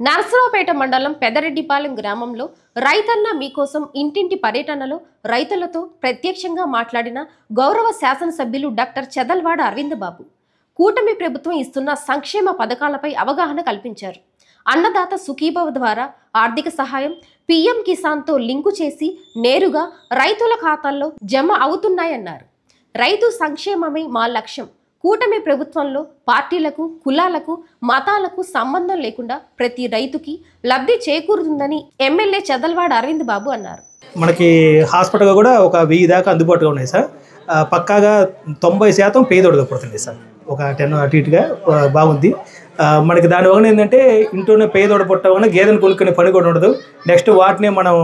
నర్సరావుపేట మండలం పెదరెడ్డిపాలెం గ్రామంలో రైతన్న మీకోసం ఇంటింటి పర్యటనలో రైతులతో ప్రత్యక్షంగా మాట్లాడిన గౌరవ శాసనసభ్యులు డాక్టర్ చెదల్వాడ అరవింద్ బాబు కూటమి ప్రభుత్వం ఇస్తున్న సంక్షేమ పథకాలపై అవగాహన కల్పించారు. అన్నదాత సుఖీభవ ద్వారా ఆర్థిక సహాయం పీఎం కిసాన్తో లింకు చేసి నేరుగా రైతుల ఖాతాల్లో జమ అవుతున్నాయన్నారు. రైతు సంక్షేమమే మా లక్ష్యం. కూటమి ప్రభుత్వంలో పార్టీలకు, కులాలకు, మతాలకు సంబంధం లేకుండా ప్రతి రైతుకి లబ్ధి చేకూరుతుందని ఎమ్మెల్యే చెదల్వాడ అరవింద్ బాబు అన్నారు. మనకి హాస్పిటల్ కూడా ఒక 1000 దాకా అందుబాటులో ఉన్నాయి సార్. పక్కాగా 90% పేదోడుగా పడుతుంది సార్. ఒక 10 అటు ఇటుగా బాగుంది. మనకి దానివల్ల ఏంటంటే ఇంట్లోనే పేదోడు పుట్టవల్ల గేదెను కొనుక్కునే పని కూడా ఉండదు. నెక్స్ట్ వాటిని మనం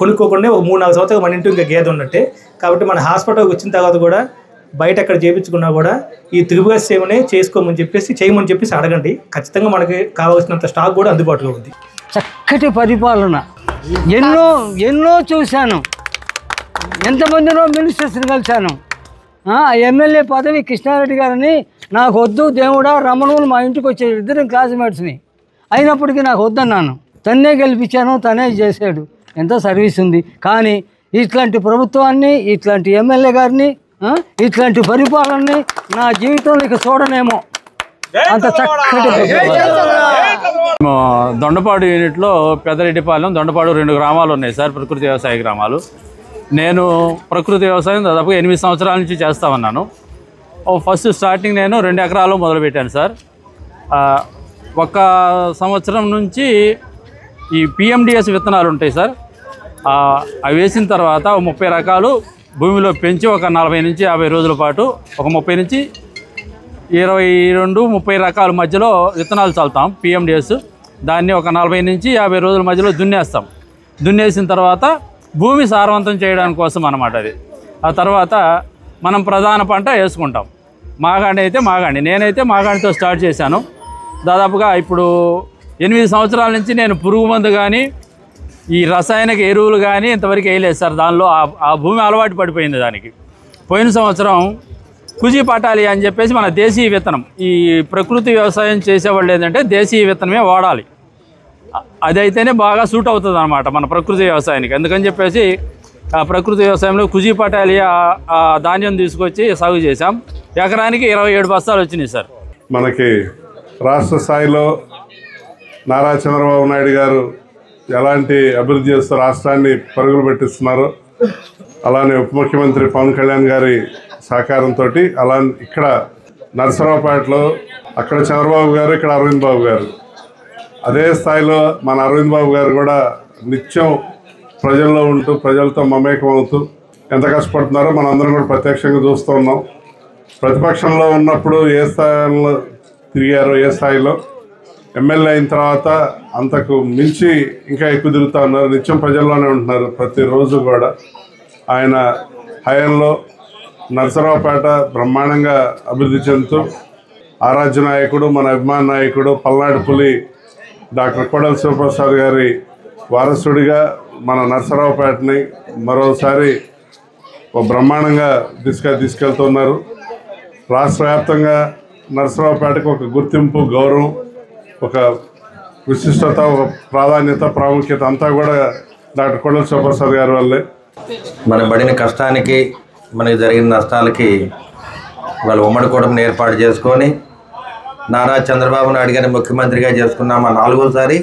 కొనుక్కోకుండా ఒక 3-4 సంవత్సరాలు మన ఇంట్లో ఇంకా గేదె ఉన్నట్టే. కాబట్టి మన హాస్పిటల్కి వచ్చిన తర్వాత కూడా బయట ఎక్కడ చేయించుకున్నా కూడా ఈ త్రిభుజ సేవనే చేసుకోమని చేయమని చెప్పేసి అడగండి. ఖచ్చితంగా మనకి కావాల్సినంత స్టాక్ కూడా అందుబాటులో ఉంది. చక్కటి పరిపాలన ఎన్నో చూశాను. ఎంతమందినో మినిస్టర్స్ని కలిశాను. ఎమ్మెల్యే పదవి కృష్ణారెడ్డి గారిని నాకు వద్దు దేవుడా రమణులు మా ఇంటికి వచ్చే ఇద్దరు క్లాస్మేట్స్ని అయినప్పటికీ నాకు వద్దన్నాను. తన్నే గెలిపించాను, తనే చేశాడు. ఎంతో సర్వీస్ ఉంది. కానీ ఇట్లాంటి ప్రభుత్వాన్ని, ఇట్లాంటి ఎమ్మెల్యే గారిని, ఇట్లాంటి పరిపాలనని నా జీవితంలో ఇక చూడనేమో. అంత చక్కటి దొండపాడు యూనిట్లో పెదరెడ్డిపాలెం, దొండపాడు 2 గ్రామాలు ఉన్నాయి సార్, ప్రకృతి వ్యవసాయ గ్రామాలు. నేను ప్రకృతి వ్యవసాయం దాదాపు 8 సంవత్సరాల నుంచి చేస్తా ఉన్నాను. ఫస్ట్ స్టార్టింగ్ నేను 2 ఎకరాలు మొదలుపెట్టాను సార్. 1 సంవత్సరం నుంచి ఈ పిఎండిఎస్ విత్తనాలు ఉంటాయి సార్. అవి వేసిన తర్వాత 30 రకాలు భూమిలో పెంచి ఒక 40 నుంచి 50 రోజుల పాటు ఒక 30 నుంచి 22-30 రకాల మధ్యలో విత్తనాలు చల్లుతాం పిఎండిఎస్. దాన్ని ఒక 40 నుంచి 50 రోజుల మధ్యలో దున్నేస్తాం. దున్నేసిన తర్వాత భూమి సారవంతం చేయడానికి కోసం అన్నమాట అది. ఆ తర్వాత మనం ప్రధాన పంట వేసుకుంటాం. మాగాణి అయితే మాగాణి, నేనైతే మాగాణితో స్టార్ట్ చేశాను. దాదాపుగా ఇప్పుడు 8 సంవత్సరాల నుంచి నేను పురుగు మందు కానీ ఈ రసాయనిక ఎరువులు కానీ ఇంతవరకు వేయలేదు సార్. దానిలో ఆ భూమి అలవాటు పడిపోయింది దానికి. పోయిన సంవత్సరం కుజీ పటాలి అని చెప్పేసి మన దేశీయ విత్తనం, ఈ ప్రకృతి వ్యవసాయం చేసేవాళ్ళు ఏంటంటే దేశీయ విత్తనమే వాడాలి. అదైతేనే బాగా సూట్ అవుతుంది అన్నమాట మన ప్రకృతి వ్యవసాయానికి. అందుకని చెప్పేసి ఆ ప్రకృతి వ్యవసాయంలో కుజీ పటాలి ఆ ధాన్యం తీసుకొచ్చి సాగు చేశాం. ఎకరానికి 27 బస్తాలు వచ్చినాయి సార్. మనకి రాష్ట్ర స్థాయిలో నారా చంద్రబాబు నాయుడు గారు ఎలాంటి అభివృద్ధి చేస్తూ రాష్ట్రాన్ని పరుగులు పెట్టిస్తున్నారో, అలానే ఉప ముఖ్యమంత్రి పవన్ కళ్యాణ్ గారి సహకారంతో అలా ఇక్కడ నర్సరావుపేటలో అక్కడ చంద్రబాబు గారు, ఇక్కడ అరవింద్ బాబు గారు, అదే స్థాయిలో మన అరవింద్ బాబు గారు కూడా నిత్యం ప్రజల్లో ఉంటూ ప్రజలతో మమేకం అవుతూ ఎంత కష్టపడుతున్నారో మనం అందరం కూడా ప్రత్యక్షంగా చూస్తూ ఉన్నాం. ప్రతిపక్షంలో ఉన్నప్పుడు ఏ స్థాయిలో తిరిగారో, ఏ స్థాయిలో ఎమ్మెల్యే అయిన తర్వాత అంతకు మించి ఇంకా ఎక్కువ తిరుగుతూ ఉన్నారు. నిత్యం ప్రజల్లోనే ఉంటున్నారు ప్రతిరోజు కూడా. ఆయన హయాంలో నర్సరావుపేట బ్రహ్మాండంగా అభివృద్ధి చెందుతూ ఆరాధ్య నాయకుడు, మన అభిమాన నాయకుడు, పల్నాడు పులి డాక్టర్ కోడెల శివప్రసాద్ గారి వారసుడిగా మన నర్సరావుపేటని మరోసారి బ్రహ్మాండంగా తీసుకెళ్తున్నారు. రాష్ట్ర వ్యాప్తంగా నర్సరావుపేటకు ఒక గుర్తింపు, గౌరవం, ఒక విశిష్టత, ఒక ప్రాధాన్యత, ప్రాముఖ్యత అంతా కూడా డాక్టర్ కోడెల శివప్రసాద్ గారి వల్లే. మన పడిన కష్టానికి, మనకి జరిగిన నష్టాలకి వాళ్ళు ఉమ్మడి కూటమిని ఏర్పాటు చేసుకొని నారా చంద్రబాబు నాయుడు గారిని ముఖ్యమంత్రిగా చేసుకున్నాము 4వసారి.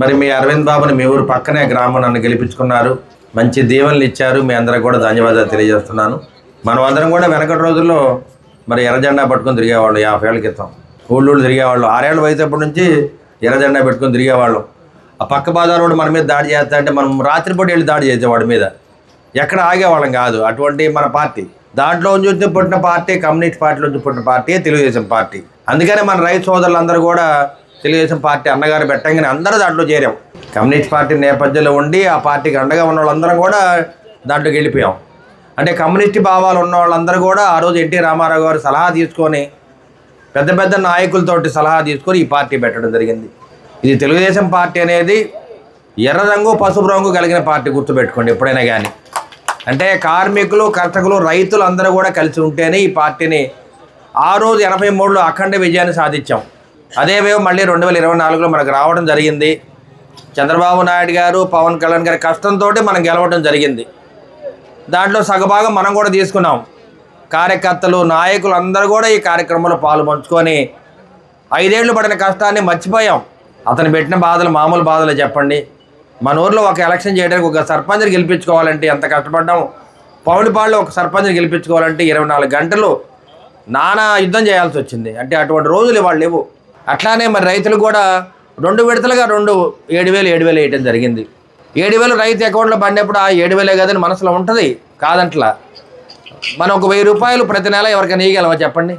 మరి మీ అరవింద్ బాబుని మీ ఊరు పక్కనే గ్రామం నన్ను గెలిపించుకున్నారు. మంచి దీవెనలు ఇచ్చారు. మీ అందరికి కూడా ధన్యవాదాలు తెలియజేస్తున్నాను. మనం అందరం కూడా వెనకటి రోజుల్లో మరి ఎర్రజెండా పట్టుకొని తిరిగేవాళ్ళు. 50 ఏళ్ళ క్రితం ఊళ్ళో తిరిగేవాళ్ళు. 6 ఏళ్ళ వయసేపటి నుంచి ఎర్రజెండా పెట్టుకొని తిరిగేవాళ్ళం. ఆ పక్క బాధారోడు మన మీద దాడి చేస్తా అంటే మనం రాత్రిపూట వెళ్ళి దాడి చేసేవాడి మీద ఎక్కడ ఆగేవాళ్ళం కాదు. అటువంటి మన పార్టీ, దాంట్లో నుంచి పుట్టిన పార్టీ, కమ్యూనిస్ట్ పార్టీలో నుంచి పుట్టిన పార్టీ తెలుగుదేశం పార్టీ. అందుకనే మన రైతు సోదరులందరూ కూడా తెలుగుదేశం పార్టీ అన్నగారు పెట్టంగానే అందరూ దాంట్లో చేరాం. కమ్యూనిస్ట్ పార్టీ నేపథ్యంలో ఉండి ఆ పార్టీకి అండగా ఉన్న వాళ్ళందరం కూడా దాంట్లోకి వెళ్ళిపోయాం. అంటే కమ్యూనిస్ట్ భావాలు ఉన్న వాళ్ళందరూ కూడా ఆ రోజు ఎన్టీ రామారావు గారు సలహా తీసుకొని, పెద్ద పెద్ద నాయకులతోటి సలహా తీసుకొని ఈ పార్టీ పెట్టడం జరిగింది. ఇది తెలుగుదేశం పార్టీ అనేది ఎర్ర రంగు, పసుపు రంగు కలిగిన పార్టీ, గుర్తుపెట్టుకోండి ఎప్పుడైనా కానీ. అంటే కార్మికులు, కర్షకులు, రైతులు అందరూ కూడా కలిసి ఉంటేనే ఈ పార్టీని ఆ రోజు 83లో అఖండ విజయాన్ని సాధించాం. అదే వేవ్ మళ్ళీ 2024లో మనకు రావడం జరిగింది. చంద్రబాబు నాయుడు గారు, పవన్ కళ్యాణ్ గారి కష్టంతో మనం గెలవడం జరిగింది. దాంట్లో సగభాగం మనం కూడా తీసుకున్నాం. కార్యకర్తలు, నాయకులు అందరూ కూడా ఈ కార్యక్రమంలో పాలు పంచుకొని 5 ఏళ్ళు పడిన కష్టాన్ని మర్చిపోయాం. అతను పెట్టిన బాధలు మామూలు బాధలు చెప్పండి. మన ఊర్లో ఒక ఎలక్షన్ చేయడానికి ఒక సర్పంచ్ని గెలిపించుకోవాలంటే ఎంత కష్టపడ్డాం. పౌడిపాడులో ఒక సర్పంచ్ని గెలిపించుకోవాలంటే 24 గంటలు నానా యుద్ధం చేయాల్సి వచ్చింది. అంటే అటువంటి రోజులు ఇవాళ లేవు. అట్లానే మరి రైతులు కూడా 2 విడతలుగా 7,000 వేయటం జరిగింది. 7,000 రైతు అకౌంట్లో పడినప్పుడు ఆ 7,000 కదని మనసులో ఉంటుంది, కాదంట్లా. మనం ఒక 1,000 రూపాయలు ప్రతి నెల ఎవరికైనా ఇవ్వగలమా చెప్పండి?